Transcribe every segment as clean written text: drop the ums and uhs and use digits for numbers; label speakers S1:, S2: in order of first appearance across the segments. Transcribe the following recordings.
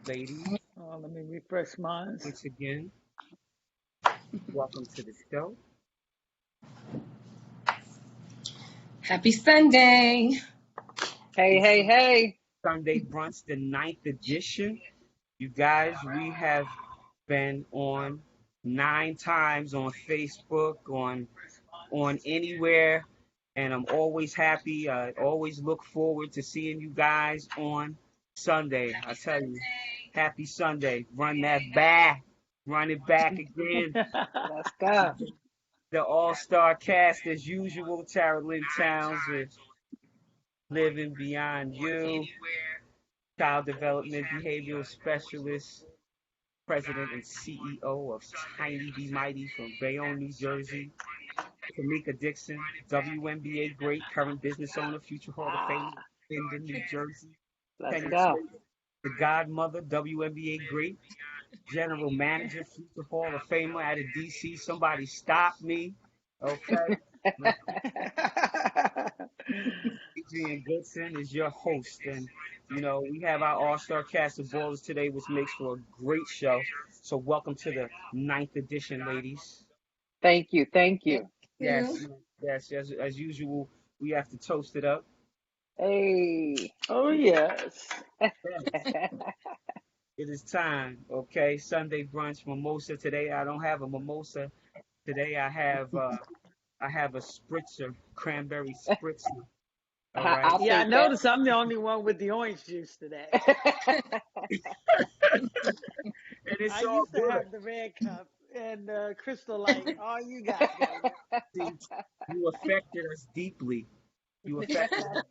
S1: ladies.
S2: Let me refresh mine.
S1: Once again, welcome to the show.
S3: Happy Sunday.
S2: Hey, hey, hey.
S1: Sunday Brunch, the ninth edition. You guys, we have been on 9 times on Facebook, on anywhere, and I'm always happy. I always look forward to seeing you guys on Sunday. I tell you, happy Sunday. Run that back. Run it back again.
S2: Let's go.
S1: The all-star cast as usual. Tara Lynn Towns with Living Beyond You, Child Development Behavioral Specialist, President and CEO of Tiny Be Mighty from Bayonne, New Jersey. Tamika Dixon, WNBA great, current business owner, future Hall of Famer, Linden, New Jersey.
S2: Let's
S1: Penny
S2: go.
S1: Smith, the godmother, WNBA great, general manager, future Hall of Famer out of DC. Somebody stop me, okay? Adrian Goodson is your host, and we have our all-star cast of ballers today, which makes for a great show. So welcome to the ninth edition, ladies.
S2: Thank you. Thank you.
S1: Yes, yes, as usual, we have to toast it up.
S2: Hey. Oh, yes.
S1: It is time, okay? Sunday brunch mimosa. Today I don't have a mimosa. Today I have a spritzer, cranberry spritzer. All right.
S2: I'll
S4: Yeah, I
S2: take that.
S4: noticed I'm the only one with the orange juice today.
S1: And it's
S4: I
S1: all
S4: used to
S1: good.
S4: have the red cup and Crystal Light. All you got, baby.
S1: See, you affected us deeply. You affected us.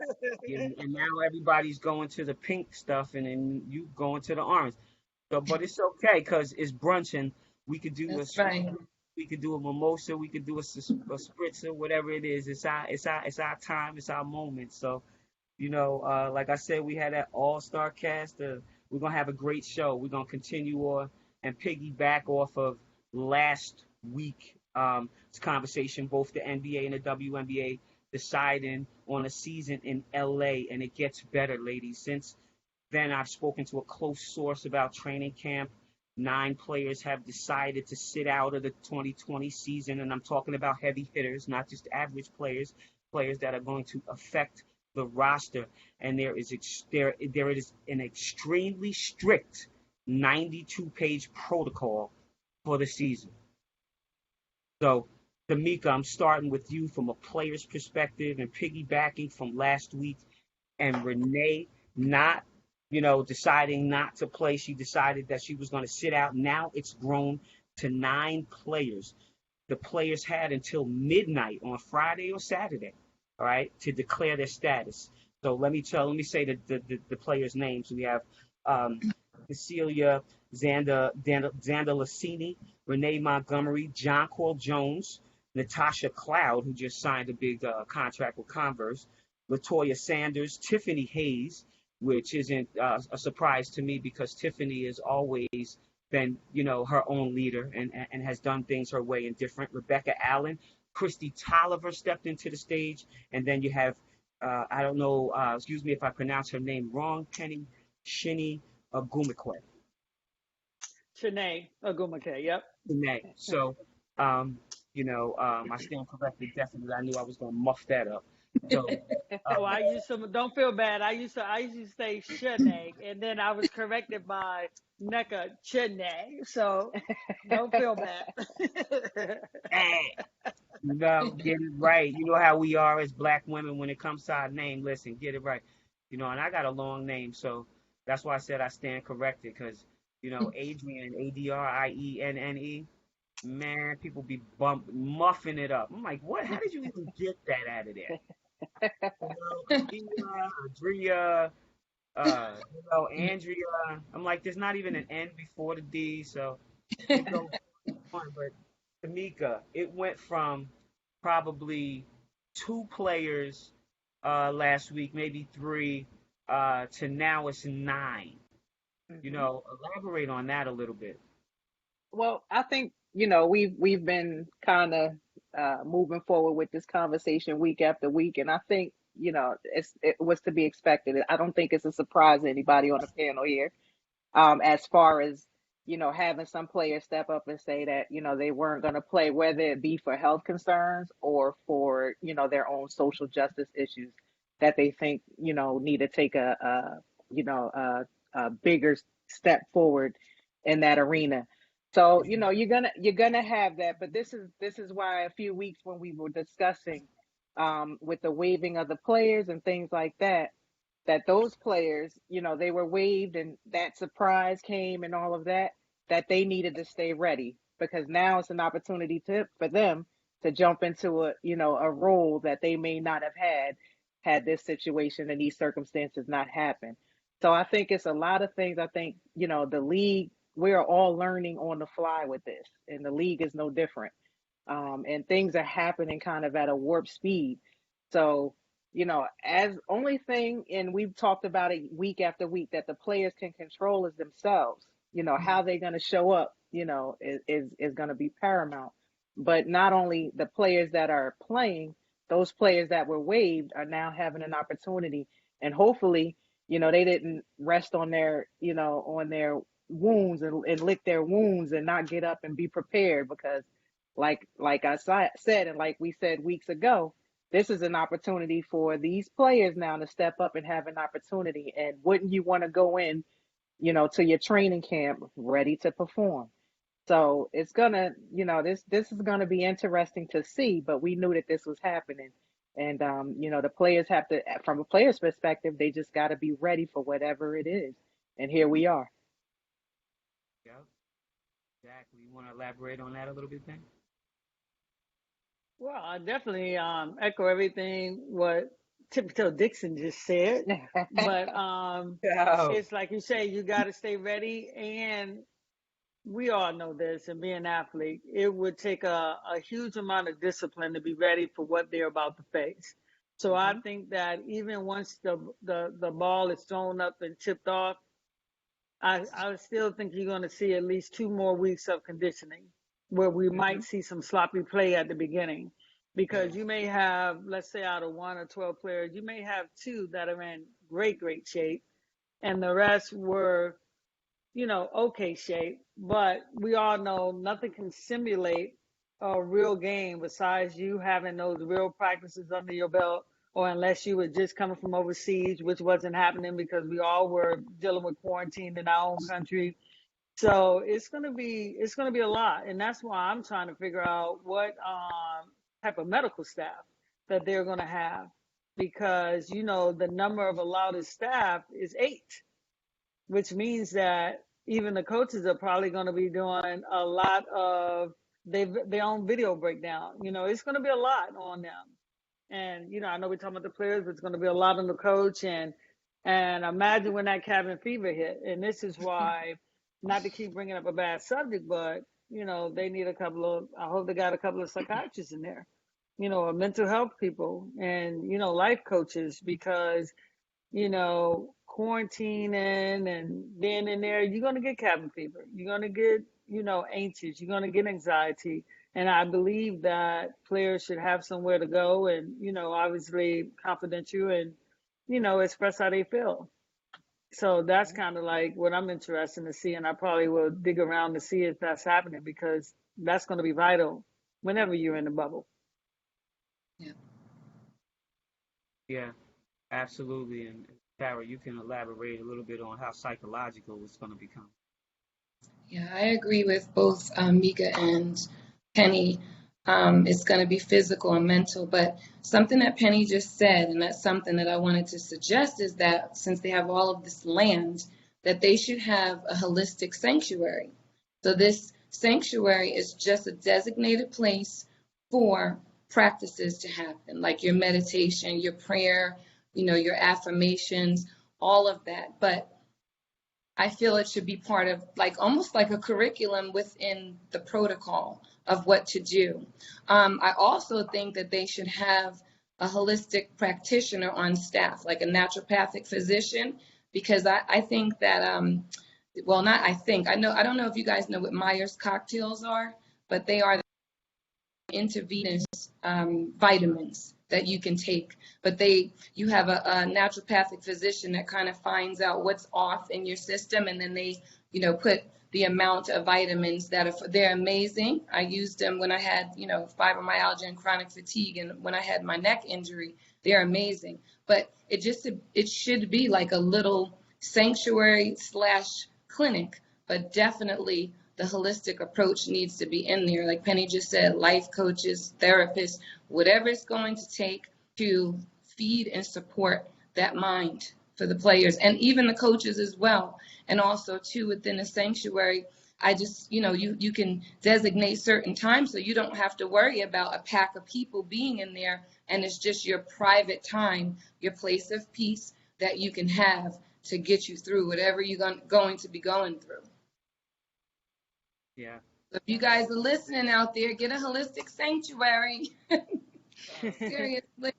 S1: And now everybody's going to the pink stuff, and then you going to the orange. So, but it's okay because it's brunch, and we could do
S3: That's right.
S1: we could do a mimosa, we could do a spritzer, whatever it is. It's our time, it's our moment. So, like I said, we had that all-star cast. We're gonna have a great show. We're gonna continue on and piggyback off of last week conversation, both the NBA and the WNBA deciding on a season in LA, and it gets better, ladies. Since then, I've spoken to a close source about training camp. 9 players have decided to sit out of the 2020 season, and I'm talking about heavy hitters, not just average players, players that are going to affect the roster. And there is an extremely strict 92-page protocol for the season. So, Tamika, I'm starting with you from a player's perspective and piggybacking from last week. And Renee not deciding not to play. She decided that she was going to sit out. Now it's grown to 9 players. The players had until midnight on Friday or Saturday, all right, to declare their status. So let me say the players' names. We have Cecilia Zandalasini, Renee Montgomery, John Cole Jones, Natasha Cloud, who just signed a big contract with Converse, Latoya Sanders, Tiffany Hayes, which isn't a surprise to me because Tiffany has always been, her own leader and has done things her way and different. Rebecca Allen, Christy Tolliver stepped into the stage, and then you have, I don't know, excuse me if I pronounce her name wrong, Penny Shinny Agumekwe.
S4: Shanae Ogumake, yep.
S1: Renee. So, I stand corrected definitely. I knew I was going to muff that up. So,
S4: Oh, I used to. Don't feel bad. I used to say Shanae, and then I was corrected by Neka Chene. So don't feel bad.
S1: get it right. You know how we are as black women when it comes to our name. Listen, get it right. And I got a long name, so that's why I said I stand corrected because, Adrienne, Adrienne, man, people be muffing it up. I'm like, what? How did you even get that out of there? Andrea, Andrea. I'm like, there's not even an N before the D, so it goes on. But Tamika, it went from probably 2 players last week, maybe 3, to now it's 9. Elaborate on that a little bit.
S2: Well, I think, we've been kind of moving forward with this conversation week after week, and I think, it was to be expected. I don't think it's a surprise to anybody on the panel here. as far as, having some players step up and say that, they weren't going to play, whether it be for health concerns or for, their own social justice issues that they think, need to take a bigger step forward in that arena. So, you're gonna have that, but this is why a few weeks when we were discussing with the waiving of the players and things like that, that those players, they were waived and that surprise came and all of that, that they needed to stay ready because now it's an opportunity for them to jump into a role that they may not have had this situation and these circumstances not happen. So I think it's a lot of things. I think, the league, we're all learning on the fly with this, and the league is no different. And things are happening kind of at a warp speed. So, as only thing, and we've talked about it week after week, that the players can control is themselves. How they're going to show up, is going to be paramount. But not only the players that are playing, those players that were waived are now having an opportunity, and hopefully, they didn't rest on their wounds and lick their wounds and not get up and be prepared because like I said, and like we said weeks ago, this is an opportunity for these players now to step up and have an opportunity. And wouldn't you want to go in, to your training camp ready to perform? So it's gonna, this is gonna be interesting to see. But we knew that this was happening, and the players have to, from a player's perspective, they just got to be ready for whatever it is. And here we are.
S1: Yeah, exactly. You want to elaborate on that a little bit, Ben?
S4: Well, I definitely echo everything what Tiptoe Dixon just said. But
S1: Oh,
S4: it's like you say, you got to stay ready. And we all know this, and being an athlete, it would take a huge amount of discipline to be ready for what they're about to face. So I
S2: Hmm.
S4: think that even once the ball is thrown up and tipped off, I still think you're going to see at least 2 more weeks of conditioning where we
S2: Hmm.
S4: might see some sloppy play at the beginning. Because you may have, let's say, out of 1 or 12 players, you may have two that are in great, great shape, and the rest were, okay shape. But we all know nothing can simulate a real game besides you having those real practices under your belt, or unless you were just coming from overseas, which wasn't happening because we all were dealing with quarantine in our own country. So it's gonna be a lot, and that's why I'm trying to figure out what type of medical staff that they're gonna have, because the number of allotted staff is 8, which means that even the coaches are probably going to be doing a lot of their own video breakdown. It's going to be a lot on them. And I know we're talking about the players, but it's going to be a lot on the coach. And imagine when that cabin fever hit. And this is why, not to keep bringing up a bad subject, but they need a couple of. I hope they got a couple of psychiatrists in there, or mental health people, and life coaches, because quarantining and being in there, you're going to get cabin fever. You're going to get, anxious. You're going to get anxiety. And I believe that players should have somewhere to go and, obviously confidential and, express how they feel. So that's kind of like what I'm interested to see. And I probably will dig around to see if that's happening, because that's going to be vital whenever you're in the bubble.
S3: Yeah.
S1: yeah, absolutely. And Tara, you can elaborate a little bit on how psychological it's going to become.
S3: Yeah, I agree with both Mika and Penny. It's going to be physical and mental, but something that Penny just said, and that's something that I wanted to suggest, is that since they have all of this land, that they should have a holistic sanctuary. So this sanctuary is just a designated place for practices to happen, like your meditation, your prayer, your affirmations, all of that. But I feel it should be part of, like, almost like a curriculum within the protocol of what to do. I also think that they should have a holistic practitioner on staff, like a naturopathic physician, because I think that, well, not I think, I don't know if you guys know what Myers cocktails are, but they are intravenous vitamins that you can take. But you have a naturopathic physician that kind of finds out what's off in your system, and then they, put the amount of vitamins they're amazing. I used them when I had, fibromyalgia and chronic fatigue, and when I had my neck injury. They're amazing. But it should be like a little sanctuary / clinic, but definitely the holistic approach needs to be in there. Like Penny just said, life coaches, therapists, whatever it's going to take to feed and support that mind for the players and even the coaches as well. And also too, within the sanctuary, I just, you can designate certain times so you don't have to worry about a pack of people being in there, and it's just your private time, your place of peace that you can have to get you through whatever you're going to be going through.
S1: Yeah.
S3: So if you guys are listening out there, get a holistic sanctuary. Seriously.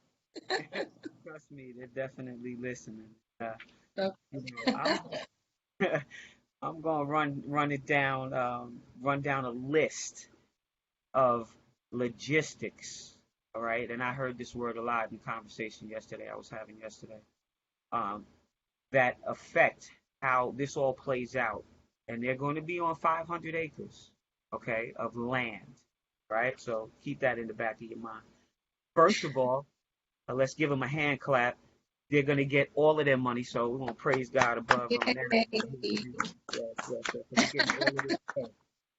S1: Trust me, they're definitely listening.
S3: Okay.
S1: I'm gonna run down a list of logistics. All right, and I heard this word a lot in conversation yesterday. I was having yesterday. That affect how this all plays out, and they're going to be on 500 acres, okay, of land, right? So keep that in the back of your mind. First of all, let's give them a hand clap. They're going to get all of their money, so we're going to praise God above them.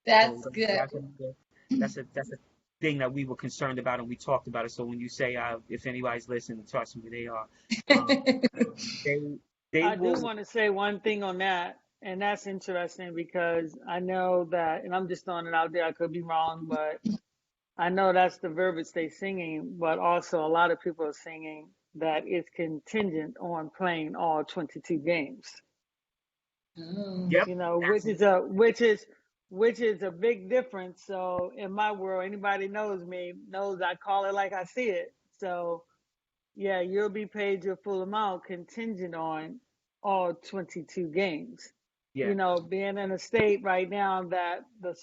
S3: That's good.
S1: That's a thing that we were concerned about, and we talked about it. So when you say if anybody's listening, trust me, they are.
S4: I do want to say one thing on that, and that's interesting because I know that, and I'm just throwing it out there, I could be wrong, but I know that's the verbiage they're singing, but also a lot of people are singing that it's contingent on playing all 22 games.
S1: Yep.
S4: Which is a big difference. So in my world, anybody knows me knows I call it like I see it. So yeah, you'll be paid your full amount contingent on all 22 games.
S1: Yeah.
S4: Being in a state right now that the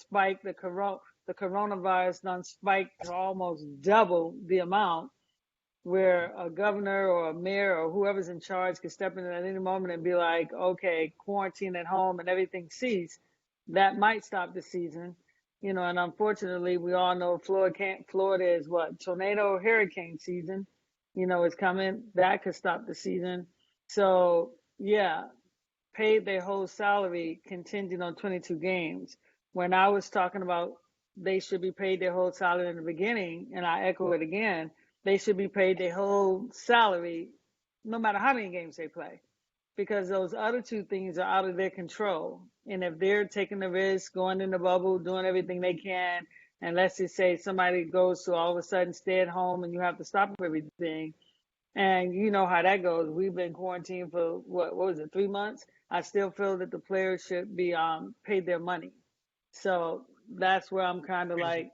S4: coronavirus done spiked to almost double the amount, where a governor or a mayor or whoever's in charge could step in at any moment and be like, okay, quarantine at home and everything cease. That might stop the season. And unfortunately, we all know Florida is tornado hurricane season. Is coming. That could stop the season. So yeah, paid their whole salary contingent on 22 games. When I was talking about they should be paid their whole salary in the beginning, and I echo it again, they should be paid their whole salary no matter how many games they play, because those other two things are out of their control. And if they're taking the risk, going in the bubble, doing everything they can, and let's just say somebody goes to all of a sudden stay at home and you have to stop everything, and you know how that goes. We've been quarantined for what was it, 3 months? I still feel that the players should be paid their money. So that's where I'm kind of like,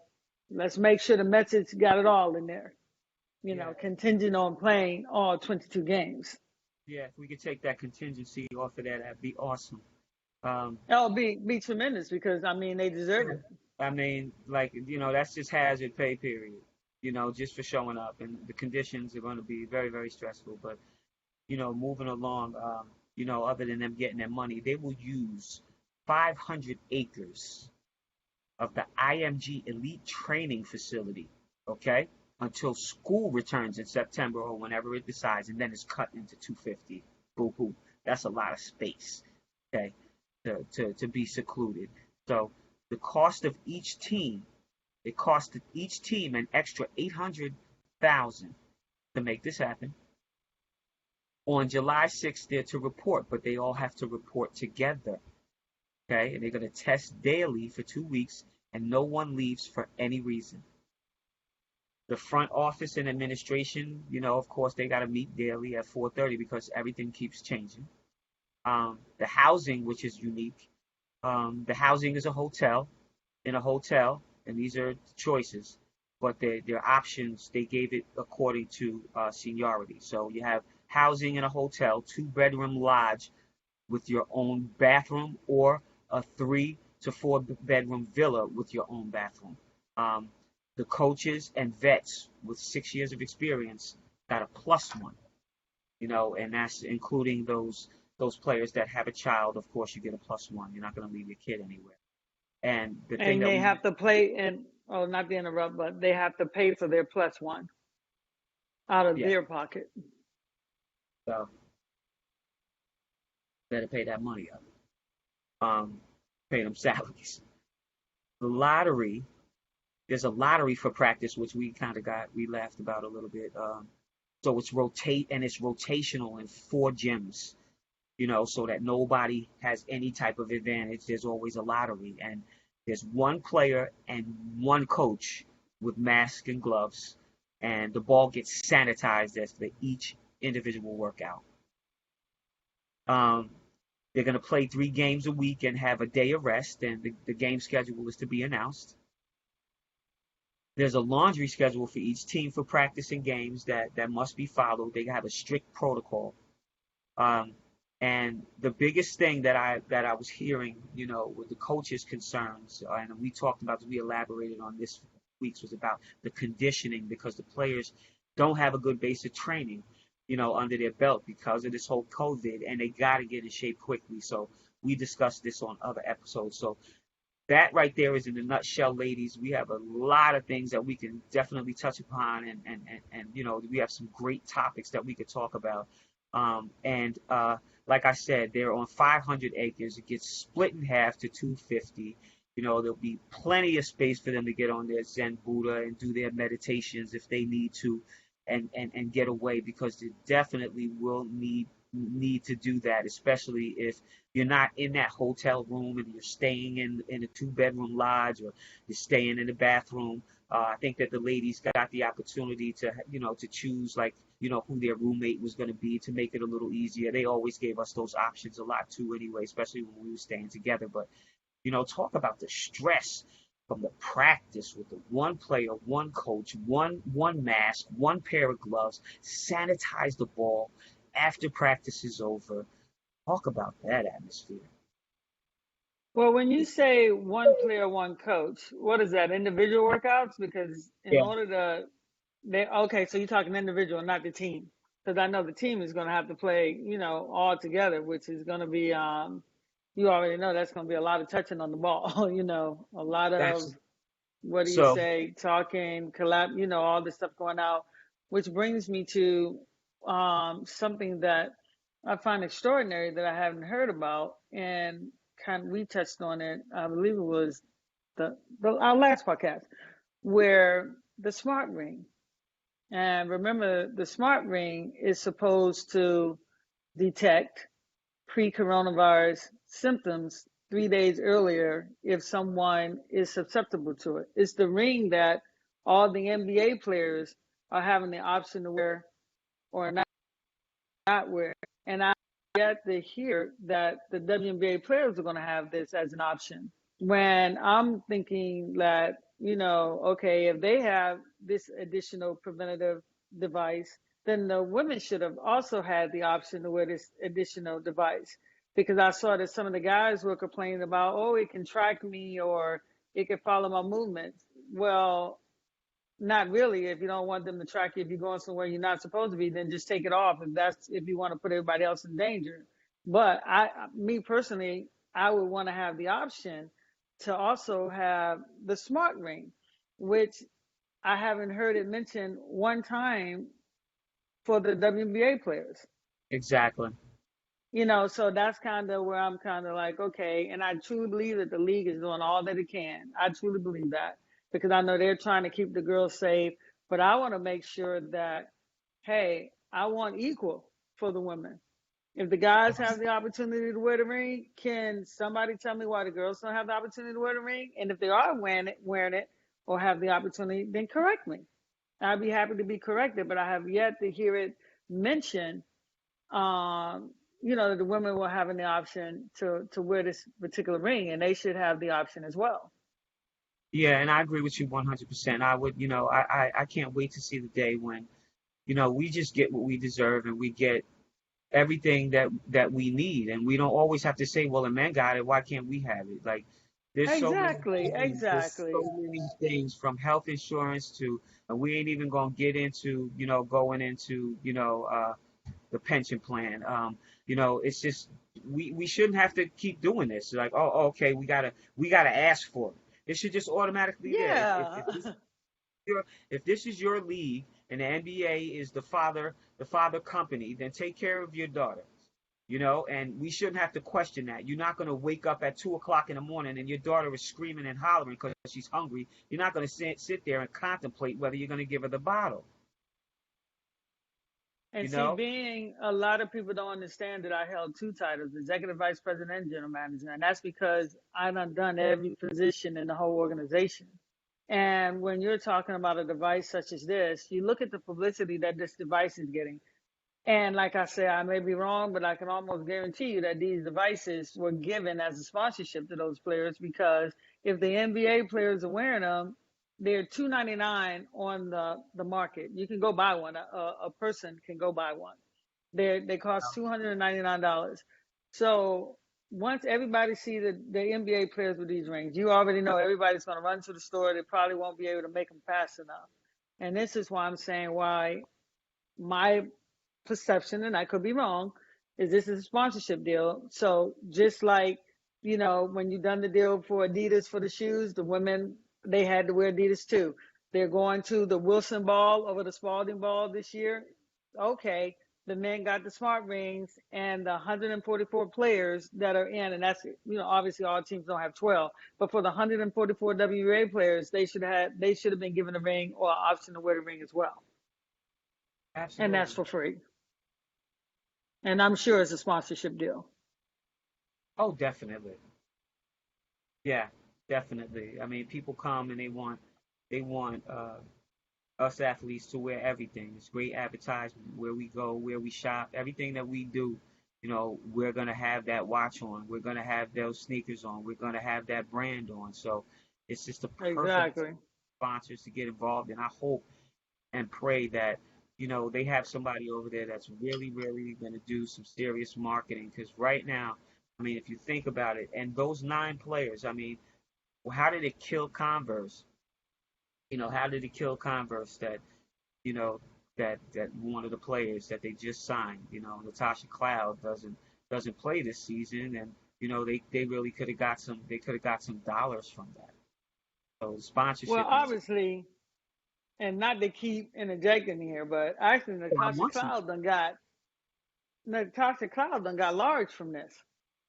S4: let's make sure the message got it all in there. Contingent on playing all 22 games.
S1: Yeah, if we could take that contingency off of that'd be awesome.
S4: That'll be tremendous because they deserve it.
S1: That's just hazard pay period. Just for showing up, and the conditions are going to be very, very stressful. But moving along, other than them getting their money, they will use 500 acres of the IMG Elite Training Facility, okay, until school returns in September or whenever it decides, and then it's cut into 250. Boo-hoo. That's a lot of space, okay, to be secluded. So the cost of each team, it costed each team an extra $800,000 to make this happen. On July 6th, they're to report, but they all have to report together. Okay, and they're going to test daily for 2 weeks, and no one leaves for any reason. The front office and administration, of course, they got to meet daily at 4:30 because everything keeps changing. The housing, which is unique, the housing is in a hotel, and these are choices, but they're options. They gave it according to seniority. So you have housing in a hotel, 2-bedroom lodge with your own bathroom, or a 3 to 4 bedroom villa with your own bathroom. The coaches and vets with 6 years of experience got a +1, and that's including those players that have a child. Of course, you get a +1. You're not going to leave your kid anywhere. And the thing
S4: And
S1: that
S4: they
S1: we,
S4: have to play, and oh, not to interrupt, but they have to pay for their +1 out of
S1: yeah,
S4: their pocket.
S1: so better pay that money up, pay them salaries. The lottery, there's a lottery for practice, which we laughed about a little bit. So it's rotational in 4 gyms, so that nobody has any type of advantage. There's always a lottery, and there's one player and one coach with masks and gloves, and the ball gets sanitized as for each individual workout. Um, they're going to play 3 games a week and have a day of rest, and the game schedule is to be announced. There's a laundry schedule for each team for practice and games that must be followed. They have a strict protocol. Um, and the biggest thing that I was hearing, with the coaches' concerns, and we elaborated on this week's, was about the conditioning, because the players don't have a good base of training, under their belt because of this whole COVID, and they got to get in shape quickly. So we discussed this on other episodes. So that right there is in a nutshell, ladies. We have a lot of things that we can definitely touch upon, and we have some great topics that we could talk about. And like I said, they're on 500 acres. It gets split in half to 250. There'll be plenty of space for them to get on their Zen Buddha and do their meditations if they need to, and get away, because they definitely will need to do that, especially if you're not in that hotel room and you're staying in a 2-bedroom lodge, or you're staying in the bathroom. I think that the ladies got the opportunity to choose, like, who their roommate was going to be, to make it a little easier. They always gave us those options a lot too anyway, especially when we were staying together. But, talk about the stress from the practice with the one player, one coach, one mask, one pair of gloves, sanitize the ball after practice is over. Talk about that atmosphere.
S4: Well, when you say one player, one coach, what is that? Individual workouts? Because in
S1: Yeah,
S4: order to, okay, so you're talking individual, not the team. Because I know the team is going to have to play, all together, which is going to be, you already know that's going to be a lot of touching on the ball, a lot of,
S1: that's
S4: what do you
S1: so.
S4: say, talking, collab, all this stuff going out, which brings me to something that I find extraordinary that I haven't heard about, and we touched on it. I believe it was our last podcast, where the smart ring. And remember, the smart ring is supposed to detect pre-coronavirus symptoms 3 days earlier if someone is susceptible to it. It's the ring that all the NBA players are having the option to wear or not wear. And I get to hear that the WNBA players are going to have this as an option. When I'm thinking that, okay, if they have this additional preventative device, then the women should have also had the option to wear this additional device. Because I saw that some of the guys were complaining about, oh, it can track me or it can follow my movements. Well, not really. If you don't want them to track you, if you're going somewhere you're not supposed to be, then just take it off. If you want to put everybody else in danger. But me personally, I would want to have the option to also have the smart ring, which I haven't heard it mentioned one time for the WNBA players.
S1: Exactly.
S4: So that's kind of where I'm kind of like, okay. And I truly believe that the league is doing all that it can. I truly believe that, because I know they're trying to keep the girls safe, but I want to make sure that, hey, I want equal for the women. If the guys have the opportunity to wear the ring, can somebody tell me why the girls don't have the opportunity to wear the ring? And if they are wearing it or have the opportunity, then correct me. I'd be happy to be corrected, but I have yet to hear it mentioned, um, the women were having the option to wear this particular ring, and they should have the option as well.
S1: Yeah, and I agree with you 100%. I would, I can't wait to see the day when, we just get what we deserve, and we get everything that we need, and we don't always have to say, well, the men got it, why can't we have it? Like,
S4: Exactly.
S1: so many things from health insurance to, and we ain't even gonna get into, going into, the pension plan. It's just we shouldn't have to keep doing this. Like, oh, okay, we gotta ask for it. It should just automatically there.
S4: Yeah.
S1: If this is your league and the NBA is the father company, then take care of your daughter. And we shouldn't have to question that. You're not going to wake up at 2 o'clock in the morning and your daughter is screaming and hollering because she's hungry. You're not going to sit there and contemplate whether you're going to give her the bottle.
S4: And
S1: You
S4: see,
S1: know,
S4: being a lot of people don't understand that I held two titles, executive vice president and general manager. And that's because I done every position in the whole organization. And when you're talking about a device such as this, you look at the publicity that this device is getting. And like I said, I may be wrong, but I can almost guarantee you that these devices were given as a sponsorship to those players, because if the NBA players are wearing them, they're $2.99 on the market. You can go buy one. A person can go buy one. They cost $299. So once everybody sees the NBA players with these rings, you already know everybody's going to run to the store. They probably won't be able to make them fast enough. And this is why I'm saying why my perception, and I could be wrong, is this is a sponsorship deal. So just like, when you done the deal for Adidas for the shoes, the women, they had to wear Adidas too. They're going to the Wilson Ball over the Spalding Ball this year. Okay, the men got the smart rings, and the 144 players that are in, and that's, obviously all teams don't have 12, but for the 144 WNBA players, they should have been given a ring or an option to wear the ring as well. And that's
S1: absolutely.
S4: for free. And I'm sure it's a sponsorship deal.
S1: Oh, definitely. Yeah, definitely. I mean, people come and they want us athletes to wear everything. It's great advertisement where we go, where we shop, everything that we do. We're gonna have that watch on. We're gonna have those sneakers on. We're gonna have that brand on. So it's just a perfect
S4: Exactly.
S1: sponsors to get involved. And I hope and pray that they have somebody over there that's really, really gonna do some serious marketing. Because right now, I mean, if you think about it, and those 9 players, I mean, how did it kill Converse? How did it kill Converse that you know, that one of the players that they just signed, Natasha Cloud doesn't play this season, and they really could have got some dollars from that. So the
S4: Well,
S1: sponsorship is.
S4: obviously, and not to keep interjecting here, but actually
S1: Oh, I want some.
S4: Natasha Cloud done got large from this.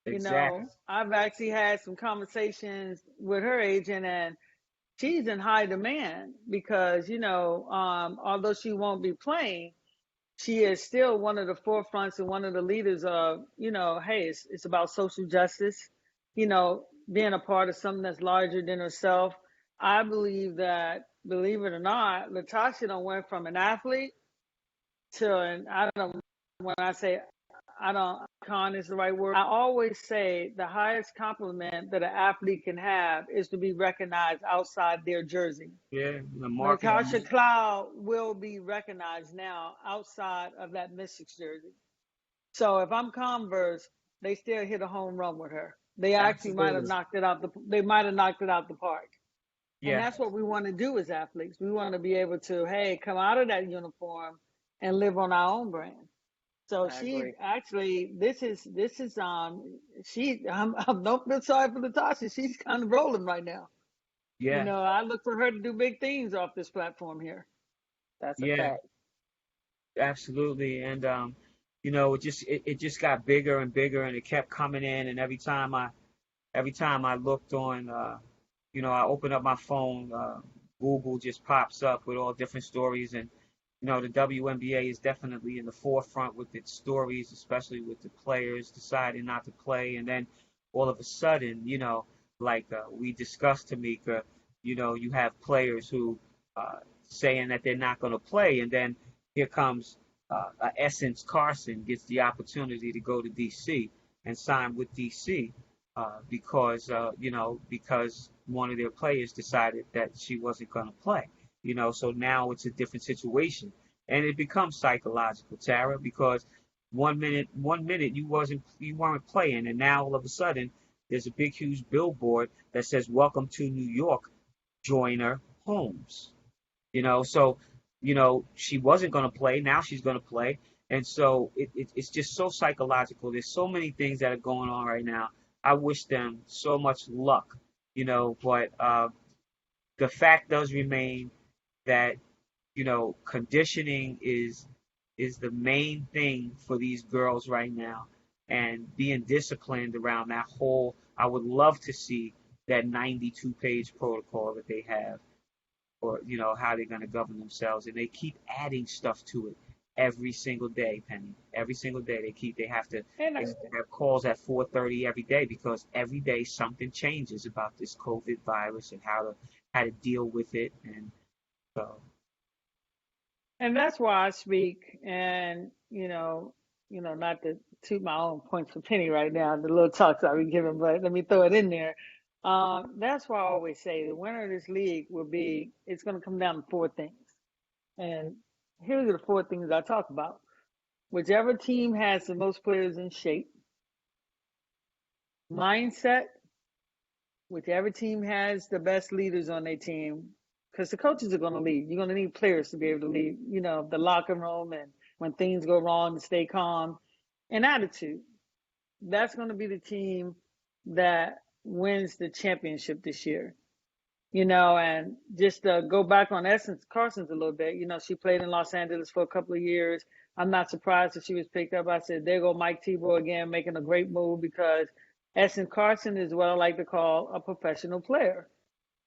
S1: Exactly.
S4: I've actually had some conversations with her agent, and she's in high demand because, although she won't be playing, she is still one of the forefronts and one of the leaders of, hey, it's about social justice, being a part of something that's larger than herself. I believe that, believe it or not, Latasha done went from an athlete to an, I don't, when I say, I don't, con is the right word. I always say the highest compliment that an athlete can have is to be recognized outside their jersey.
S1: Yeah, the
S4: Natasha
S1: marketing.
S4: Cloud will be recognized now outside of that Mystics jersey. So if I'm Converse, they still hit a home run with her. They actually might have
S1: Absolutely.
S4: knocked it out they might have knocked it out the park. And
S1: Yeah,
S4: that's what we want to do as athletes. We want to be able to, hey, come out of that uniform and live on our own brand. So
S2: I
S4: she
S2: agree.
S4: actually, I'm don't feel sorry for Natasha. She's kind of rolling right now.
S1: yeah,
S4: I look for her to do big things off this platform here.
S2: That's a
S1: yeah,
S2: fact.
S1: absolutely. And it just got bigger and bigger, and it kept coming in. And every time I looked on, I open up my phone, Google just pops up with all different stories, and the WNBA is definitely in the forefront with its stories, especially with the players deciding not to play, and then all of a sudden, like we discussed, Tamika, you have players who saying that they're not going to play, and then here comes Essence Carson gets the opportunity to go to DC and sign with DC because one of their players decided that she wasn't going to play. So now it's a different situation, and it becomes psychological, Tara, because one minute you weren't playing, and now all of a sudden there's a big, huge billboard that says, "Welcome to New York, Joyner Homes." So, she wasn't going to play. Now she's going to play. And so it's just so psychological. There's so many things that are going on right now. I wish them so much luck, but the fact does remain that, conditioning is the main thing for these girls right now, and being disciplined around that whole. I would love to see that 92-page protocol that they have, or how they're going to govern themselves, and they keep adding stuff to it every single day, Penny. Every single day they have to
S4: And
S1: have calls at 4:30 every day, because every day something changes about this COVID virus and how to deal with it, and so.
S4: And that's why I speak, and not to toot my own points for Penny right now, the little talks I've been giving, but let me throw it in there. That's why I always say the winner of this league it's going to come down to four things. And here's the four things I talk about. Whichever team has the most players in shape, mindset, whichever team has the best leaders on their team, because the coaches are going to lead. You're going to need players to be able to lead, the locker room, and when things go wrong, to stay calm, and attitude. That's going to be the team that wins the championship this year. And just to go back on Essence Carson's a little bit, she played in Los Angeles for a couple of years. I'm not surprised that she was picked up. I said, there go Mike Tebow again, making a great move, because Essence Carson is what I like to call a professional player.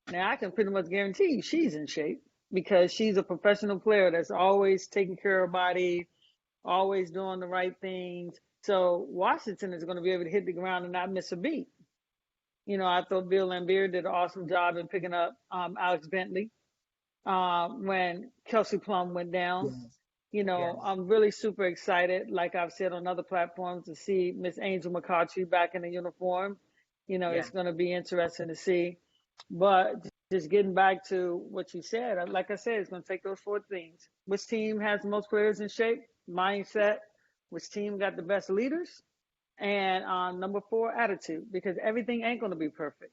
S4: Now, I can pretty much guarantee you she's in shape, because she's a professional player that's always taking care of her body, always doing the right things. So Washington is going to be able to hit the ground and not miss a beat. I thought Bill Laimbeer did an awesome job in picking up Alex Bentley when Kelsey Plum went down.
S1: Yes. Yes.
S4: I'm really super excited, like I've said on other platforms, to see Miss Angel McCoughtry back in the uniform. It's going to be interesting to see. But just getting back to what you said, like I said, it's going to take those four things. Which team has the most players in shape? Mindset. Which team got the best leaders? And number four, attitude, because everything ain't going to be perfect.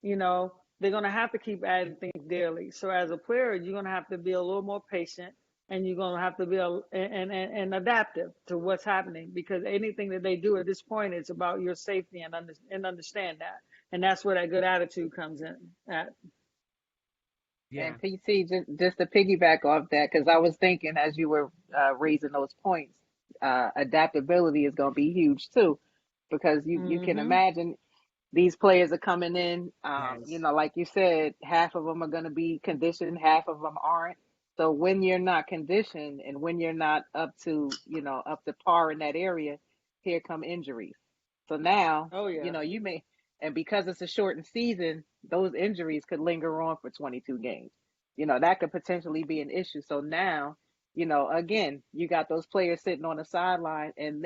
S4: They're going to have to keep adding things daily. So as a player, you're going to have to be a little more patient, and you're going to have to be and adaptive to what's happening, because anything that they do at this point is about your safety, and understand that. And that's where that good attitude comes in at.
S1: Yeah.
S2: And PC, just to piggyback off that, because I was thinking as you were raising those points, adaptability is going to be huge too, because you can imagine these players are coming in.
S1: Yes.
S2: Like you said, half of them are going to be conditioned, half of them aren't. So when you're not conditioned and when you're not up to par in that area, here come injuries. So now,
S4: Oh yeah.
S2: you may, and because it's a shortened season, those injuries could linger on for 22 games. That could potentially be an issue. So now, again, you got those players sitting on the sideline, and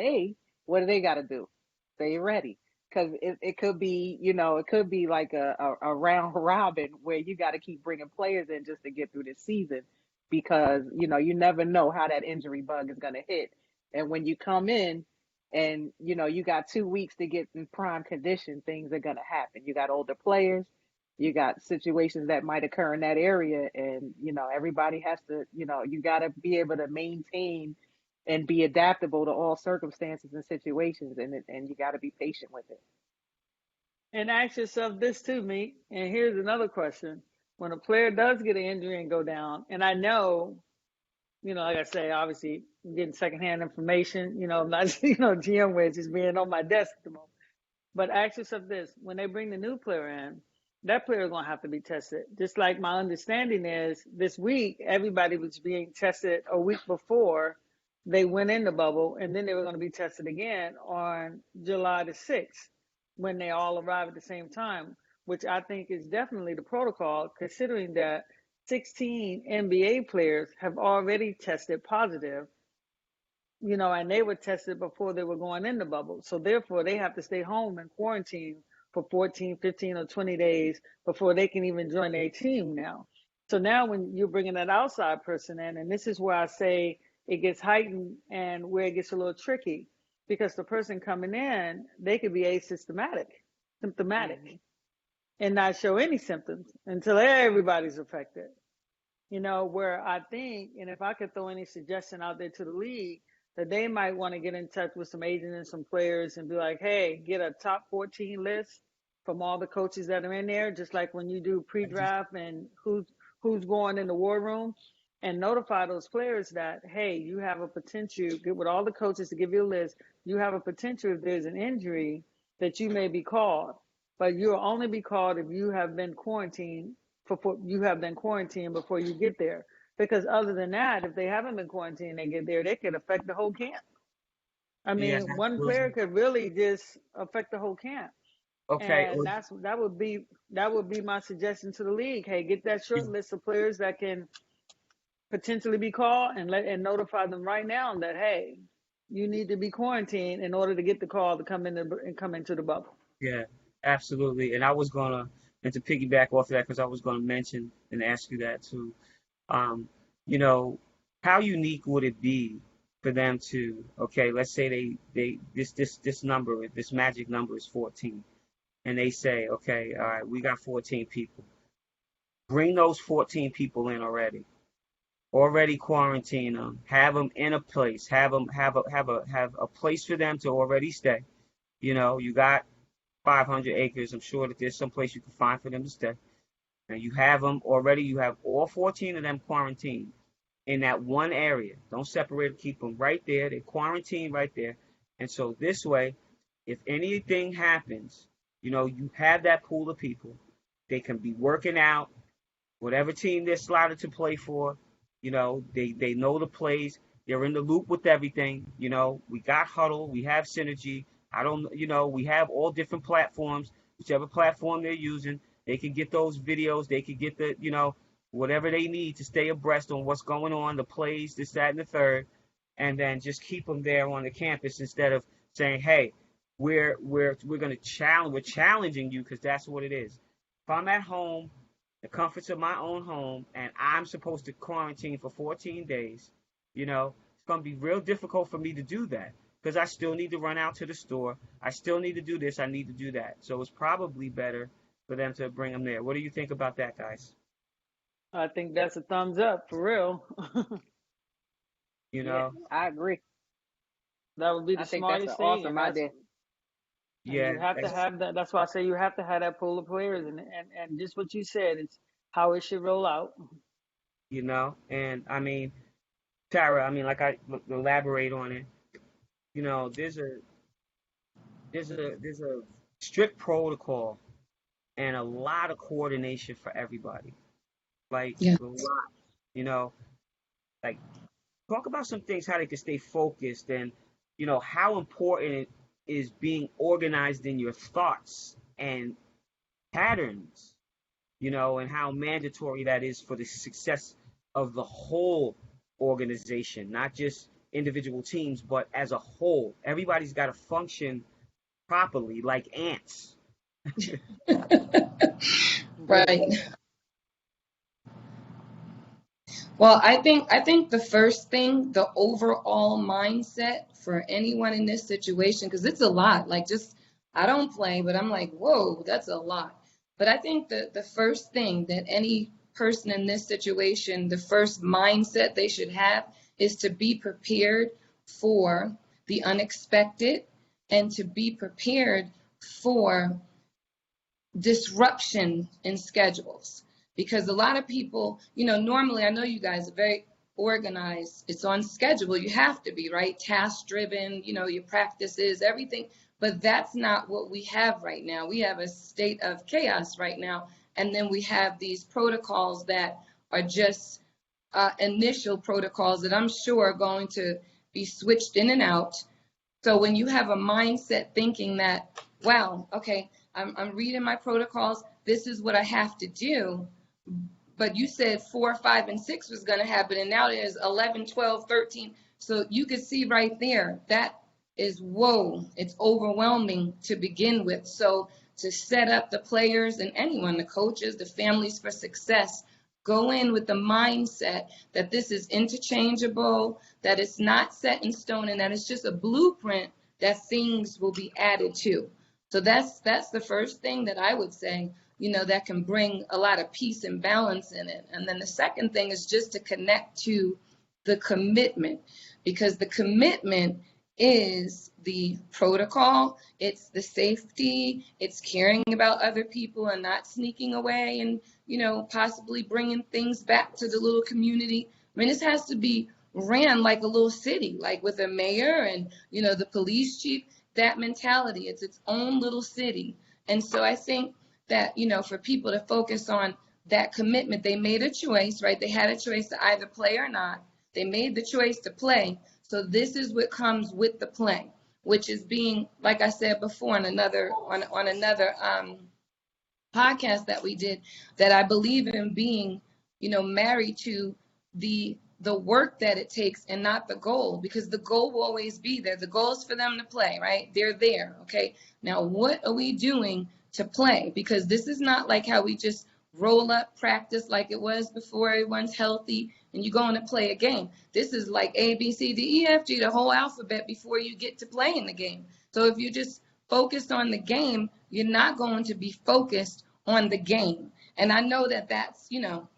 S2: what do they got to do? Stay ready. Because it could be, it could be like a round robin where you got to keep bringing players in just to get through this season, because, you never know how that injury bug is going to hit. And when you come in and, you got 2 weeks to get in prime condition, things are going to happen. You got older players, you got situations that might occur in that area. And, everybody has to, you got to be able to maintain and be adaptable to all circumstances and situations. And you got to be patient with it.
S4: And ask yourself this too, Meek. And here's another question. When a player does get an injury and go down, and I know, like I say, obviously I'm getting secondhand information, I'm not, GM way just being on my desk at the moment. But ask yourself this, when they bring the new player in, that player is going to have to be tested. Just like my understanding is this week, everybody was being tested a week before they went in the bubble, and then they were going to be tested again on July the 6th when they all arrive at the same time, which I think is definitely the protocol, considering that 16 NBA players have already tested positive, and they were tested before they were going in the bubble. So therefore, they have to stay home and quarantine for 14, 15, or 20 days before they can even join their team now. So now when you're bringing that outside person in, and this is where I say it gets heightened and where it gets a little tricky, because the person coming in, they could be asymptomatic. symptomatic
S1: Mm-hmm.
S4: and not show any symptoms until everybody's affected. Where I think, and if I could throw any suggestion out there to the league, that they might want to get in touch with some agents and some players and be like, hey, get a top 14 list from all the coaches that are in there, just like when you do
S1: I just
S4: pre-draft and who's going in the war room, and notify those players that, hey, you have a potential, get with all the coaches to give you a list, you have a potential if there's an injury that you may be called, but you'll only be called if you have been quarantined you have been quarantined before you get there. Because other than that, if they haven't been quarantined and get there, they could affect the whole camp. I
S1: yeah,
S4: mean, one player
S1: absolutely.
S4: could really just affect the whole camp.
S1: Okay.
S4: And that would be my suggestion to the league. Hey, get that short list of players that can potentially be called and notify them right now that, hey, you need to be quarantined in order to get the call to come in and come into the bubble.
S1: Yeah, absolutely. And I was gonna, and to piggyback off of that, because I was gonna mention and ask you that too. Um, you know, how unique would it be for them to, okay, let's say this number, this magic number is 14, and they say, okay, all right, we got 14 people. Bring those 14 people in already quarantine them, have them in a place, have them have a place for them to already stay. You got 500 acres. I'm sure that there's some place you can find for them to stay. And you have them already. You have all 14 of them quarantined in that one area. Don't separate them. Keep them right there. They're quarantined right there. And so this way, if anything happens, you have that pool of people. They can be working out, whatever team they're slotted to play for. They know the plays. They're in the loop with everything. We got Huddle. We have Synergy. I don't, we have all different platforms. Whichever platform they're using, they can get those videos. They can get whatever they need to stay abreast on what's going on, the plays, this, that, and the third, and then just keep them there on the campus instead of saying, hey, we're going to challenge, we're challenging you, because that's what it is. If I'm at home, the comforts of my own home, and I'm supposed to quarantine for 14 days, it's going to be real difficult for me to do that because I still need to run out to the store. I still need to do this. I need to do that. So it's probably better for them to bring them there. What do you think about that, guys?
S4: I think that's a thumbs up for real.
S1: You
S2: Yeah,
S1: know?
S2: I agree.
S4: That would be the
S2: I think that's an
S4: smartest thing,
S2: awesome idea.
S4: and
S1: Yeah,
S4: you have to have that. That's why I say you have to have that pool of players, and just what you said, it's how it should roll out.
S1: and I mean, Tara, I mean, like I elaborate on it, there's a strict protocol and a lot of coordination for everybody. Like
S3: Yeah.
S1: a lot, you know, like talk about some things how they can stay focused and how important it is being organized in your thoughts and patterns, and how mandatory that is for the success of the whole organization, not just individual teams, but as a whole. Everybody's got to function properly like ants.
S3: Right. Well, I think the first thing, the overall mindset for anyone in this situation, because it's a lot. Like just I don't play, but I'm like, whoa, that's a lot. But I think the first thing that any person in this situation, the first mindset they should have is to be prepared for the unexpected and to be prepared for disruption in schedules, because a lot of people, normally I know you guys are very organized. It's on schedule. You have to be, right? Task driven, your practices, everything. But that's not what we have right now. We have a state of chaos right now. And then we have these protocols that are just initial protocols that I'm sure are going to be switched in and out. So when you have a mindset thinking that, wow, okay, I'm reading my protocols, this is what I have to do, but you said 4, 5, and 6 was going to happen, and now there's 11, 12, 13. So you can see right there, that is, whoa, it's overwhelming to begin with. So to set up the players and anyone, the coaches, the families for success, go in with the mindset that this is interchangeable, that it's not set in stone, and that it's just a blueprint that things will be added to. So that's the first thing that I would say, that can bring a lot of peace and balance in it. And then the second thing is just to connect to the commitment, because the commitment is the protocol, it's the safety, it's caring about other people and not sneaking away and, possibly bringing things back to the little community. I mean, this has to be ran like a little city, like with a mayor and, the police chief, that mentality. It's its own little city. And so I think that, for people to focus on that commitment, they made a choice, right? They had a choice to either play or not. They made the choice to play. So this is what comes with the play, which is being, like I said before on another podcast that we did, that I believe in being, married to the work that it takes and not the goal, because the goal will always be there. The goal is for them to play, right? They're there. Okay. Now, what are we doing to play? Because this is not like how we just roll up, practice like it was before everyone's healthy and you go in to play a game. This is like A, B, C, D, E, F, G, the whole alphabet before you get to play in the game. So if you just focused on the game, you're not going to be focused on the game. And I know that that's,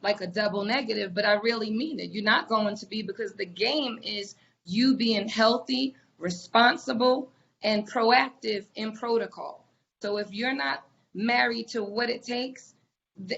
S3: like a double negative, but I really mean it. You're not going to be, because the game is you being healthy, responsible, and proactive in protocol. So if you're not married to what it takes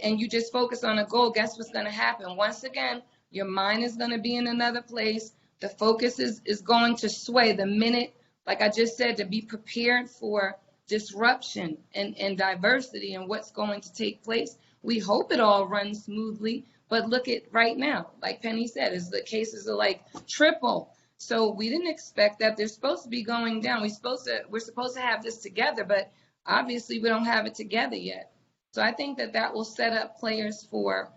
S3: and you just focus on a goal, guess what's going to happen? Once again, your mind is going to be in another place. The focus is going to sway the minute, like I just said, to be prepared for disruption and diversity and what's going to take place. We hope it all runs smoothly, but look at right now, like Penny said, is the cases are like triple. So we didn't expect that. They're supposed to be going down. We're supposed to have this together, but obviously we don't have it together yet. So I think that will set up players for,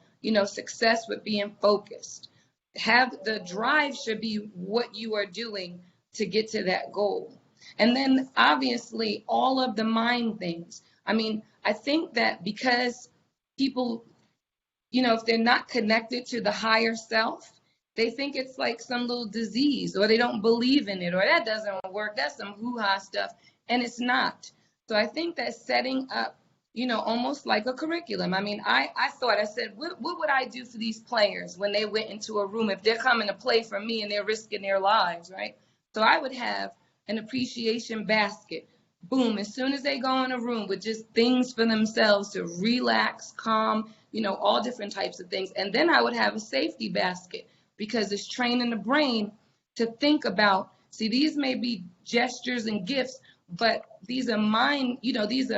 S3: success with being focused. Have the drive should be what you are doing to get to that goal. And then obviously all of the mind things. I mean, I think that because people, if they're not connected to the higher self, they think it's like some little disease, or they don't believe in it, or that doesn't work, that's some hoo-ha stuff, and it's not. So I think that setting up, almost like a curriculum. I mean, I said, what would I do for these players when they went into a room if they're coming to play for me and they're risking their lives, right? So I would have an appreciation basket. Boom, as soon as they go in a room with just things for themselves to relax, calm, all different types of things. And then I would have a safety basket, because it's training the brain to think about, see, these may be gestures and gifts, but these are mind, these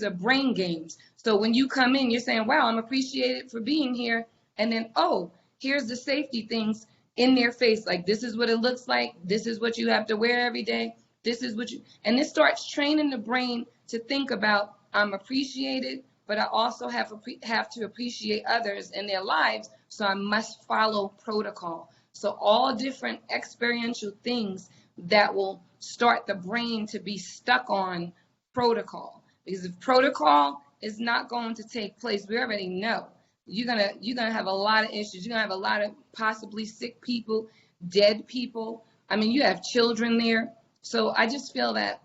S3: are brain games. So when you come in, you're saying, wow, I'm appreciated for being here. And then, oh, here's the safety things in their face. Like, this is what it looks like. This is what you have to wear every day. This is what and it starts training the brain to think about, I'm appreciated, but I also have to appreciate others in their lives. So I must follow protocol. So all different experiential things that will start the brain to be stuck on protocol. Because if protocol is not going to take place, we already know you're gonna have a lot of issues. You're gonna have a lot of possibly sick people, dead people. I mean, you have children there. So I just feel that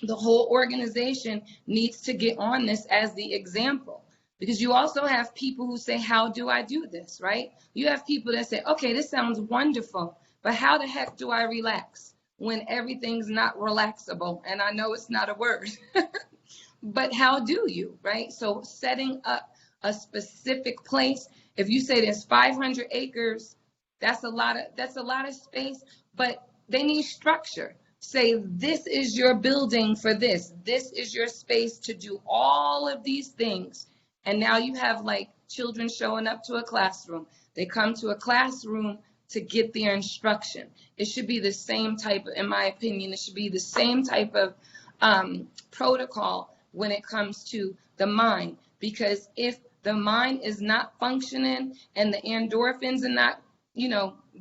S3: the whole organization needs to get on this as the example, because you also have people who say, how do I do this, right? You have people that say, okay, this sounds wonderful, but how the heck do I relax when everything's not relaxable? And I know it's not a word, but how do you, right? So setting up a specific place. If you say there's 500 acres, that's a lot of space, but they need structure. Say, this is your building for this. This is your space to do all of these things. And now you have like children showing up to a classroom. They come to a classroom to get their instruction. It should be the same type, in my opinion, it should be the same type of protocol when it comes to the mind. Because if the mind is not functioning and the endorphins are not,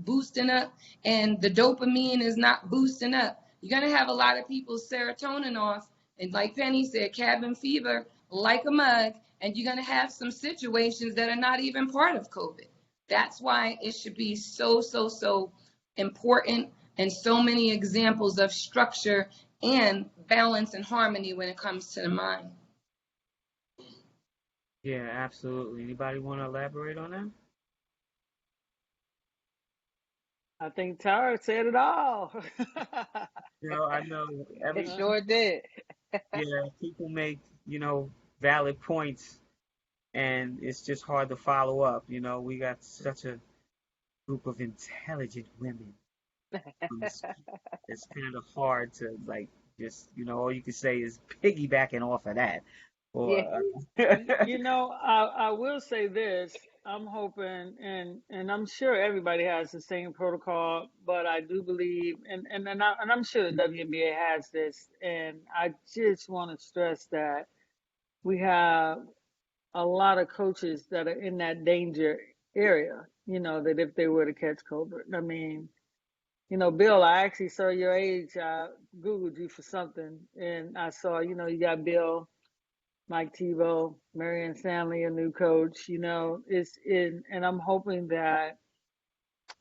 S3: boosting up, and the dopamine is not boosting up, you're going to have a lot of people's serotonin off. And like Penny said, cabin fever, like a mug, and you're going to have some situations that are not even part of COVID. That's why it should be so important, and so many examples of structure and balance and harmony when it comes to the mind.
S1: Yeah, absolutely. Anybody want to elaborate on that?
S4: I think Tara said it all.
S1: I know
S2: It
S1: every
S2: sure did.
S1: people make, valid points, and it's just hard to follow up. We got such a group of intelligent women on this. It's kind of hard to like just, all you can say is piggybacking off of that.
S2: Yeah.
S1: Or
S4: I will say this. I'm hoping, and I'm sure everybody has the same protocol, but I do believe, and I'm sure the WNBA has this, and I just want to stress that we have a lot of coaches that are in that danger area, that if they were to catch COVID. I mean, Bill, I actually saw your age. I Googled you for something, and I saw, you got Bill, Mike Tebow, Marianne Stanley, a new coach. It's in, and I'm hoping that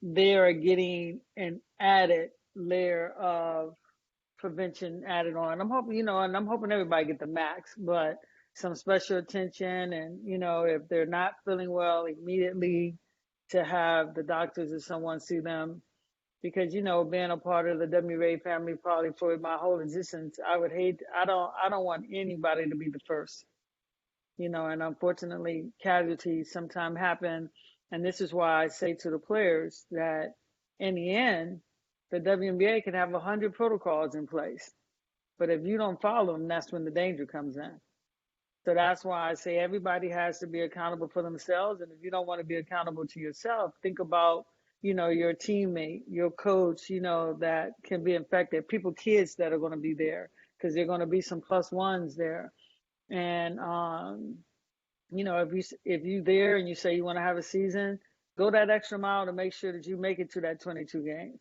S4: they are getting an added layer of prevention added on. I'm hoping, and I'm hoping everybody get the max, but some special attention, and if they're not feeling well, immediately to have the doctors or someone see them, because being a part of the WNBA family probably for my whole existence, I don't want anybody to be the first, and unfortunately casualties sometimes happen. And this is why I say to the players that in the end, the WNBA can have 100 protocols in place, but if you don't follow them, that's when the danger comes in. So that's why I say everybody has to be accountable for themselves. And if you don't want to be accountable to yourself, think about, your teammate, your coach, that can be infected, kids that are going to be there, because there are going to be some plus ones there. And, if you there and you say you want to have a season, go that extra mile to make sure that you make it to that 22 games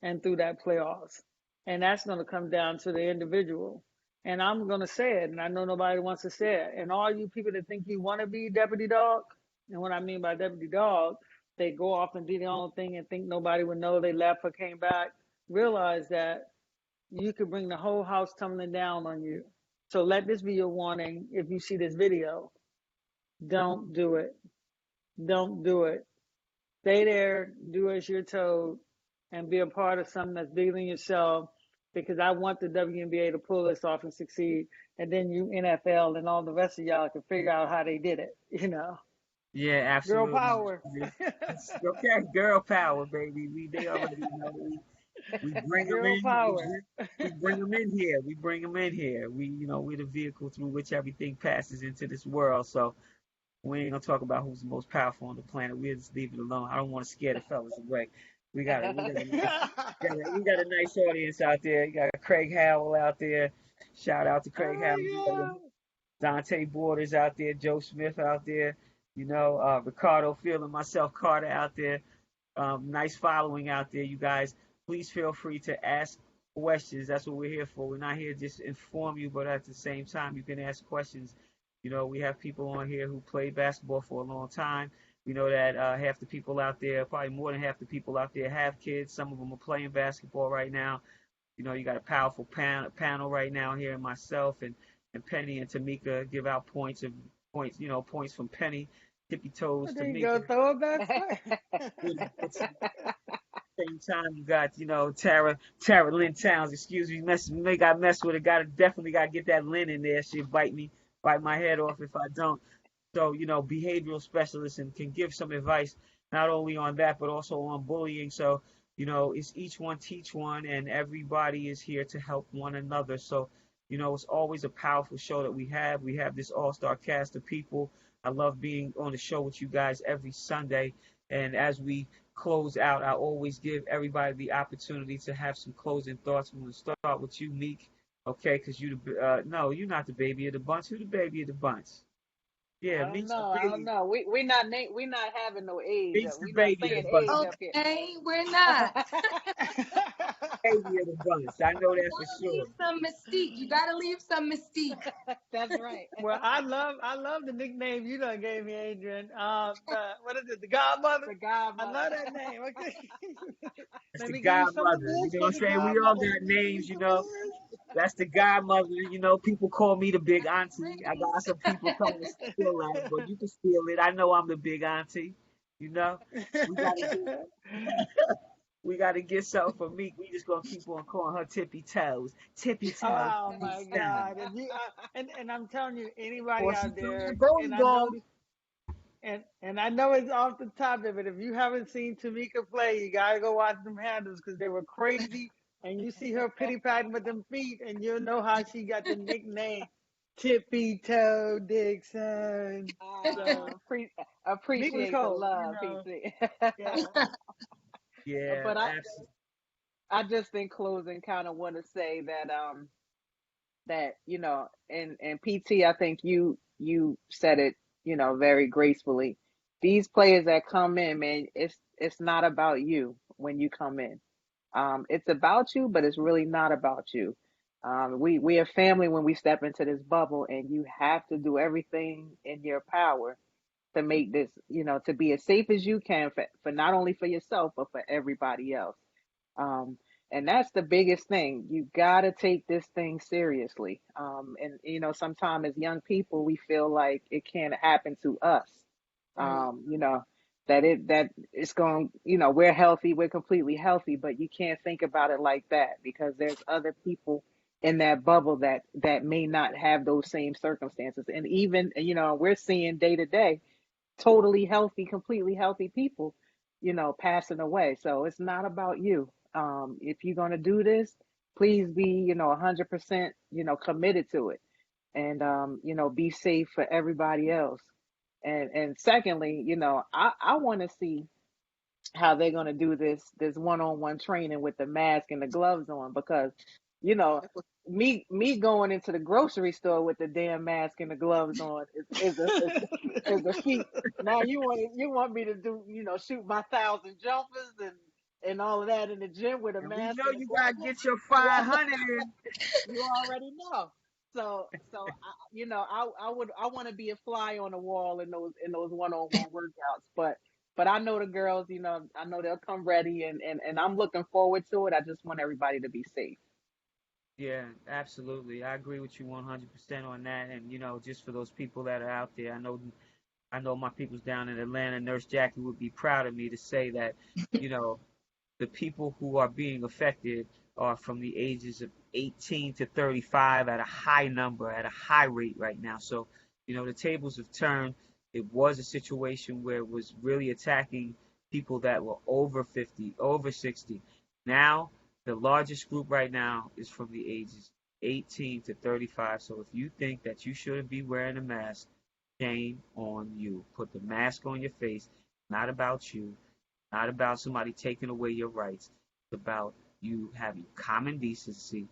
S4: and through that playoffs. And that's going to come down to the individual. And I'm going to say it, and I know nobody wants to say it. And all you people that think you want to be deputy dog, and what I mean by deputy dog, they go off and do their own thing and think nobody would know they left or came back. Realize that you could bring the whole house tumbling down on you. So let this be your warning. If you see this video, don't do it. Don't do it. Stay there, do as you're told, and be a part of something that's bigger than yourself, because I want the WNBA to pull this off and succeed. And then you NFL and all the rest of y'all can figure out how they did it.
S1: Yeah,
S4: Girl
S1: absolutely.
S4: power.
S1: Okay, girl power, baby. They already know. We bring them
S4: Girl
S1: in.
S4: power.
S1: We bring them in here. We bring them in here. We're the vehicle through which everything passes into this world. So we ain't gonna talk about who's the most powerful on the planet. We'll just leave it alone. I don't want to scare the fellas away. We got a nice audience out there. You got Craig Howell out there. Shout out to Craig Howell.
S4: Oh,
S1: Dante Borders out there. Joe Smith out there. Ricardo Field and myself, Carter out there. Nice following out there, you guys. Please feel free to ask questions. That's what we're here for. We're not here just to inform you, but at the same time, you can ask questions. We have people on here who played basketball for a long time. We know that half the people out there, probably more than half the people out there, have kids. Some of them are playing basketball right now. You got a powerful panel right now here, and myself and Penny and Tamika give out points points from Penny, tippy toes
S4: there you
S1: Tamika.
S4: go. Throw it back.
S1: Same time you got Tara Lynn Towns, excuse me, may got messed with it. Definitely got to get that Lynn in there. She'll bite my head off if I don't. So behavioral specialists and can give some advice not only on that but also on bullying. So it's each one teach one, and everybody is here to help one another. So it's always a powerful show that we have. We have this all-star cast of people. I love being on the show with you guys every Sunday. And as we close out, I always give everybody the opportunity to have some closing thoughts. We're going to start with you, Meek, okay? Because no, you're not the baby of the bunch. Who's the baby of the bunch? Yeah, Meek's the
S2: I don't
S1: baby.
S2: know. We're not having no age.
S1: Meek's the
S2: We're not
S1: baby of
S2: saying
S1: the bunch.
S2: age up here.
S3: Okay, we're not.
S1: Baby of the bunch. I know
S3: You
S1: that for
S3: gotta
S1: sure.
S3: leave some mystique. You gotta leave some mystique.
S2: That's right.
S4: Well, I love the nickname you done gave me, Adrian. What is it? The Godmother.
S2: The
S4: I
S2: godmother.
S4: love that name. Okay.
S1: It's
S4: Let
S1: the
S4: me give you some of
S1: godmother. You
S4: this
S1: know what
S4: for
S1: I'm
S4: the
S1: saying? We all
S4: Godmother.
S1: got
S4: Let me give you
S1: names,
S4: some of this.
S1: That's the godmother. You know, people call me the big auntie. I got some people trying to steal that, but you can steal it. I know I'm the big auntie. You know, we gotta get we gotta get something for Meek. We just gonna keep on calling her Tippy Toes, Tippy Toes,
S4: Oh
S1: Tippy
S4: my
S1: Toes.
S4: God! If you and I'm telling you, anybody
S1: Or she
S4: out
S1: threw me a
S4: there,
S1: golden
S4: and I know
S1: ball.
S4: and I know it's off the topic, but if you haven't seen Tamika play, you gotta go watch them handles because they were crazy. And you see her pity patting with them feet, and you'll know how she got the nickname Tippy Toe Dixon. So Mika's
S2: Appreciate the
S4: cold, you
S2: love,
S4: know.
S2: PC.
S4: Yeah.
S1: Yeah,
S2: But
S1: absolutely.
S2: I just in closing kind of want to say that that and PT, I think you said it, very gracefully. These players that come in, man, it's not about you when you come in. It's about you, but it's really not about you. We are family when we step into this bubble, and you have to do everything in your power to make this, to be as safe as you can for not only for yourself but for everybody else. Um, and that's the biggest thing. You gotta take this thing seriously. And sometimes as young people, we feel like it can't happen to us.
S3: Right.
S2: You know, that it's going, we're healthy, we're completely healthy, but you can't think about it like that because there's other people in that bubble that may not have those same circumstances. And even, we're seeing day to day totally healthy, completely healthy people, passing away. So it's not about you. If you're going to do this, please be, 100%, committed to it, and be safe for everybody else. And secondly, I want to see how they're going to do this one-on-one training with the mask and the gloves on, because you know me going into the grocery store with the damn mask and the gloves on is a feat. Now you want me to do, shoot my 1,000 jumpers and all of that in the gym with a
S1: And we
S2: mask
S1: know
S2: and the
S1: you gotta
S2: gloves on?
S1: get your
S2: Yeah,
S1: 500 in.
S2: you already know. So I want to be a fly on the wall in those one-on-one workouts. But I know the girls, I know they'll come ready, and I'm looking forward to it. I just want everybody to be safe.
S1: Yeah, absolutely. I agree with you 100% on that. And just for those people that are out there, I know my people's down in Atlanta. Nurse Jackie would be proud of me to say that, you know, the people who are being affected are from the ages of 18 to 35 at a high number, at a high rate right now. So, the tables have turned. It was a situation where it was really attacking people that were over 50, over 60. Now, the largest group right now is from the ages 18 to 35. So if you think that you shouldn't be wearing a mask, shame on you. Put the mask on your face. Not about you, not about somebody taking away your rights. It's about you having common decency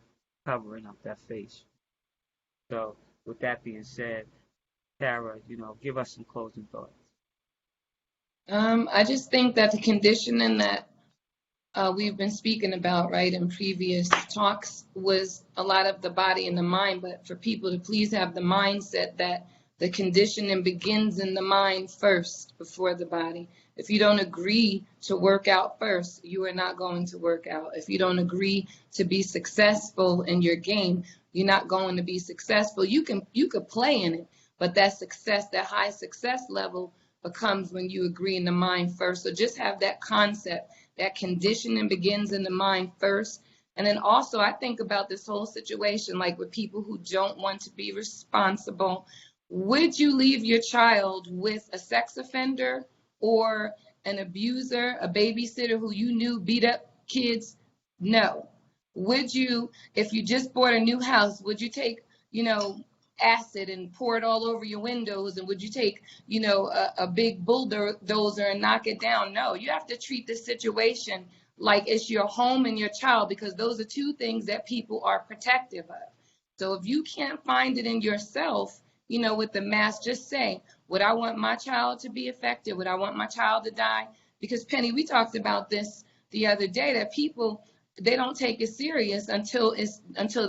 S1: covering up that face. So, with that being said, Tara, give us some closing thoughts.
S3: I just think that the conditioning that we've been speaking about, right, in previous talks was a lot of the body and the mind, but for people to please have the mindset that the conditioning begins in the mind first before the body. If you don't agree to work out first, you are not going to work out. If you don't agree to be successful in your game, you're not going to be successful. You could play in it, but that success, that high success level becomes when you agree in the mind first. So just have that concept that conditioning begins in the mind first. And then also, I think about this whole situation like with people who don't want to be responsible. Would you leave your child with a sex offender or an abuser, a babysitter who you knew beat up kids? No. Would you, if you just bought a new house, would you take, acid and pour it all over your windows? And would you take, a big bulldozer and knock it down? No, you have to treat the situation like it's your home and your child, because those are two things that people are protective of. So if you can't find it in yourself, with the mask, just say, would I want my child to be affected? Would I want my child to die? Because Penny, we talked about this the other day, that people, they don't take it serious until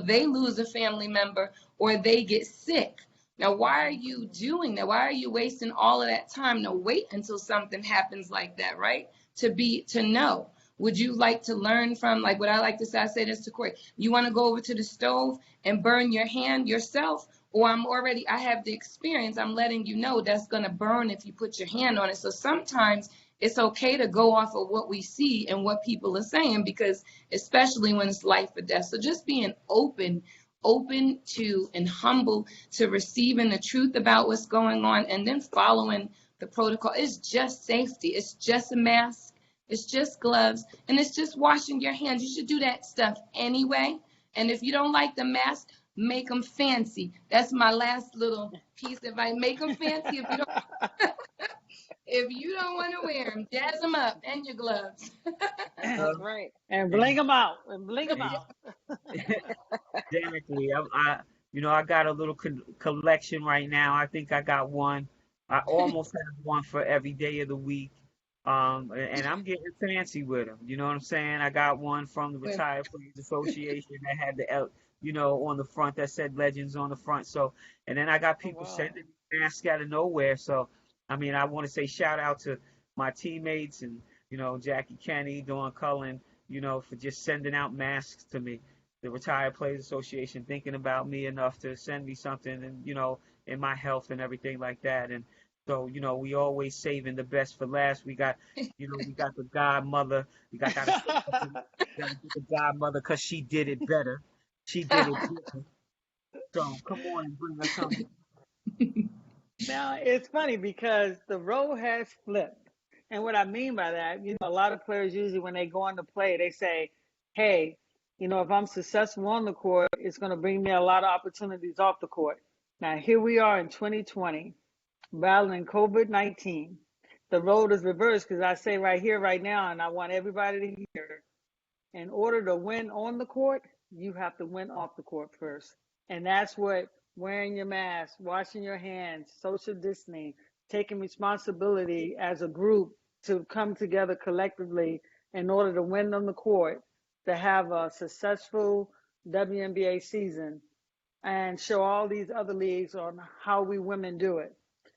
S3: they lose a family member or they get sick. Now, why are you doing that? Why are you wasting all of that time to wait until something happens like that, right? To know. Would you like to learn from, like what I like to say, I say this to Corey, you want to go over to the stove and burn your hand yourself? Or I have the experience, I'm letting you know that's going to burn if you put your hand on it. So sometimes it's okay to go off of what we see and what people are saying, because especially when it's life or death. So just being open to and humble to receiving the truth about what's going on, and then following the protocol. It's just safety. It's just a mask. It's just gloves, and it's just washing your hands. You should do that stuff anyway. And if you don't like the mask, make them fancy. That's my last little piece of advice. Make them fancy. If you don't want to wear them, jazz them up and your gloves.
S2: That's right.
S4: And bling them out. And bling them out.
S1: Exactly. I got a little collection right now. I think I got one. I almost have one for every day of the week. And I'm getting fancy with them. You know what I'm saying? I got one from the Retired Players Association that had on the front that said Legends on the front. So, and then I got people sending me masks out of nowhere. So, I mean, I want to say shout out to my teammates and, Jackie Kenny, Dawn Cullen, for just sending out masks to me. The Retired Players Association thinking about me enough to send me something, and, in my health and everything like that. And so, we always saving the best for last. We got, we got the godmother. We got the godmother because she did it better. She did it better. So come on and bring us something.
S4: Now, it's funny because the role has flipped. And what I mean by that, a lot of players usually when they go on to play, they say, hey, if I'm successful on the court, it's going to bring me a lot of opportunities off the court. Now, here we are in 2020, battling COVID-19. The road is reversed because I say right here, right now, and I want everybody to hear, in order to win on the court, you have to win off the court first. And that's what wearing your mask, washing your hands, social distancing, taking responsibility as a group to come together collectively in order to win on the court, to have a successful WNBA season and show all these other leagues on how we women do it.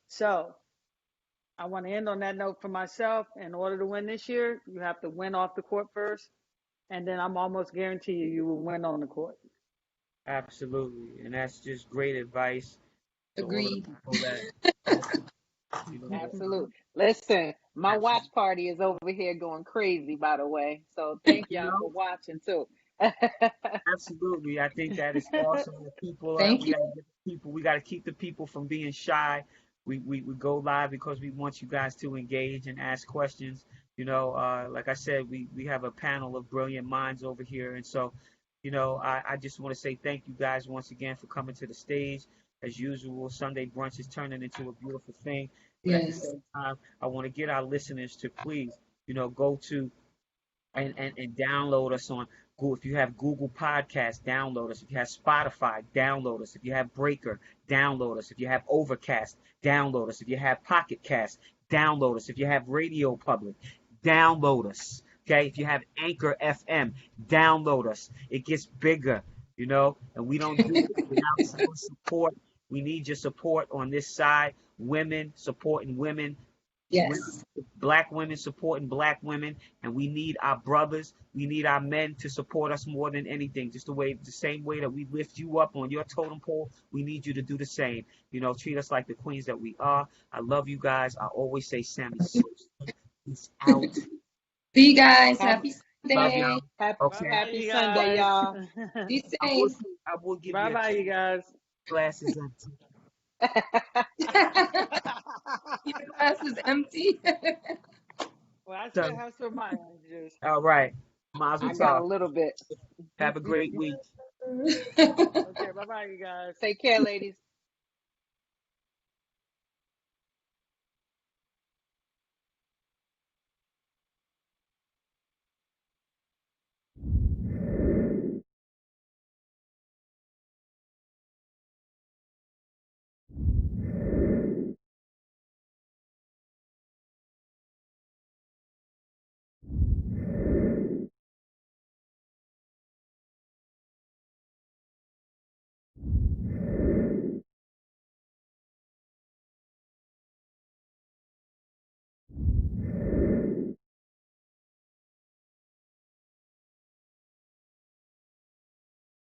S4: So I want to end on that note for myself. In order to win this year, you have to win off the court first. And then I'm almost guarantee you will win on the court.
S1: Absolutely. And that's just great advice.
S3: Agreed.
S2: Absolutely. Listen, my watch party is over here going crazy, by the way. So thank y'all for watching too.
S1: Absolutely. I think that is awesome.
S3: Thank you.
S1: We got to keep the people from being shy. We go live because we want you guys to engage and ask questions. Like I said, we have a panel of brilliant minds over here. And so, I just want to say thank you guys once again for coming to the stage. As usual, Sunday brunch is turning into a beautiful thing. But at the same time, I want to get our listeners to please, go to and download us on Google. If you have Google Podcasts, download us. If you have Spotify, download us. If you have Breaker, download us. If you have Overcast, download us. If you have Pocket Cast, download us. If you have Radio Public, download us. Okay? If you have Anchor FM, download us. It gets bigger, and we don't do it without your support. We need your support on this side. Women supporting women.
S3: Yes.
S1: Black women supporting black women, and we need our brothers, we need our men to support us more than anything. Just the same way that we lift you up on your totem pole, we need you to do the same. Treat us like the queens that we are. I love you guys. I always say Sammy. Peace out.
S3: See you guys. Happy Sunday.
S1: Love y'all.
S2: Happy Sunday, y'all.
S3: Be safe.
S1: I will give
S4: Bye, you guys.
S1: Glasses empty.
S3: Your glass is empty.
S4: Well, I still have some of juice.
S1: All right. Mazel
S2: I got a
S1: tov.
S2: little bit.
S1: Have a great week.
S4: Okay, bye, you guys.
S2: Take care, ladies.